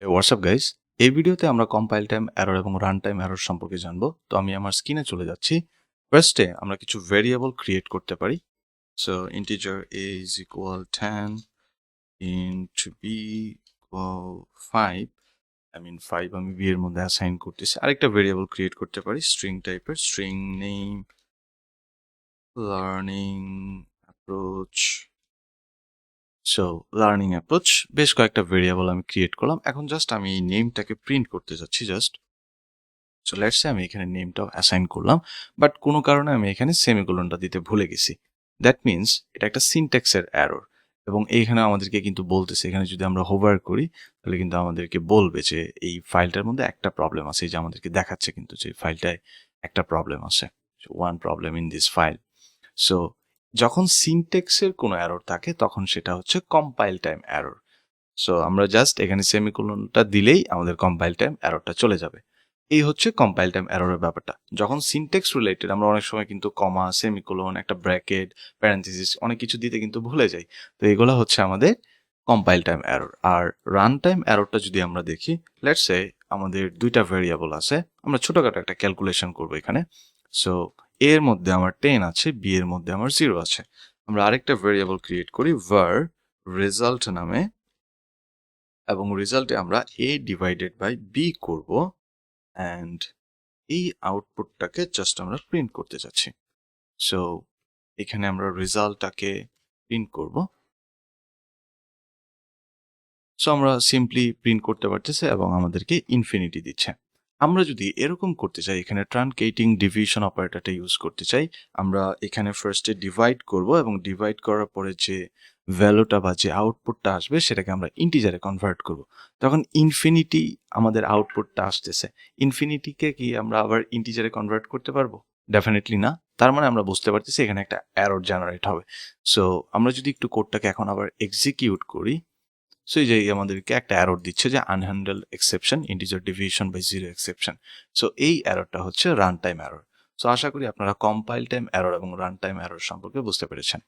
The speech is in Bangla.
হোয়াটসঅ্যাপ গাইস, এই ভিডিওতে আমরা কম্পাইল টাইম এরর এবং রান টাইম এরর সম্পর্কে জানবো। তো আমি আমার স্ক্রিনে চলে যাচ্ছি। ফার্স্টে আমরা কিছু ভেরিয়েবল ক্রিয়েট করতে পারি। So integer a is equal 10 into b equal 5, I mean 5 আমি b এর মধ্যে অ্যাসাইন করতেছি। আরেকটা ভেরিয়েবল ক্রিয়েট করতে পারি স্ট্রিং টাইপের, string name learning approach. So learning approach বেশ কয়েকটা ভেরিয়েবল আমি ক্রিয়েট করলাম। এখন জাস্ট আমি এই নেমটাকে প্রিন্ট করতে যাচ্ছি জাস্ট। সো লেটস সে আমি এখানে নেমটাও অ্যাসাইন করলাম, বাট কোনো কারণে আমি এখানে সেমিকোলনটা দিতে ভুলে গেছি। দ্যাট মিনস এটা একটা সিনট্যাক্সের এরর, এবং এইখানে আমাদেরকে কিন্তু বলতেছে, এখানে যদি আমরা হোভার করি তাহলে কিন্তু আমাদেরকে বলবে যে এই ফাইলটার মধ্যে একটা প্রবলেম আছে। এই যে আমাদেরকে দেখাচ্ছে কিন্তু যে ফাইলটায় একটা প্রবলেম আছে, one problem in this file. So যখন সিনট্যাক্সের কোনো এরর থাকে তখন সেটা হচ্ছে কম্পাইল টাইম এরর। সো আমরা জাস্ট এখানে সেমিকোলনটা দিলেই আমাদের কম্পাইল টাইম এররটা চলে যাবে। এই হচ্ছে কম্পাইল টাইম এররের ব্যাপারটা। যখন সিনট্যাক্স রিলেটেড আমরা অনেক সময় কিন্তু কমা, সেমিকোলন, একটা ব্র্যাকেট, প্যারেন্থেসিস অনেক কিছু দিতে কিন্তু ভুলে যাই। তো এগুলো হচ্ছে আমাদের কম্পাইল টাইম এরর। আর রান টাইম এররটা যদি আমরা দেখি, লেটস সে আমাদের দুইটা ভেরিয়েবল আছে, আমরা ছোটখাটো একটা ক্যালকুলেশন করব এখানে। সো এর মধ্যে আমার 10 আছে, বি এর মধ্যে আমার 0 আছে। আমরা আরেকটা ভেরিয়েবল ক্রিয়েট করি var রেজাল্ট নামে, এবং রেজাল্টে আমরা a ডিভাইডেড বাই b করব, অ্যান্ড এই আউটপুটটাকে জাস্ট আমরা প্রিন্ট করতে যাচ্ছি। সো এখানে আমরা রেজাল্টটাকে প্রিন্ট করব। সো আমরা সিম্পলি প্রিন্ট করতে পারতেছি এবং আমাদেরকে ইনফিনিটি দিচ্ছে। আমরা যদি এরকম করতে চাই, এখানে ট্রানকেটিং ডিভিশন অপারেটরটা ইউজ করতে চাই, আমরা এখানে ফার্স্টে ডিভাইড করব এবং ডিভাইড করার পরে যে ভ্যালুটা বা যে আউটপুটটা আসবে সেটাকে আমরা ইন্টিজারে কনভার্ট করব। তখন ইনফিনিটি আমাদের আউটপুটটা আসতেছে। ইনফিনিটিকে কি আমরা আবার ইন্টিজারে কনভার্ট করতে পারবো? ডেফিনেটলি না। তার মানে আমরা বুঝতে পারতেছি এখানে একটা এরর জেনারেট হবে। সো আমরা যদি একটু কোডটাকে এখন আবার এক্সিকিউট করি, সো এই যে আমাদেরকে একটা এরর দিচ্ছে যে unhandled exception, integer division by 0 exception. So এই এররটা হচ্ছে রান টাইম এরর। সো আশা করি আপনারা কম্পাইল টাইম এরর এবং রান টাইম এরর সম্পর্কে বুঝতে পেরেছেন।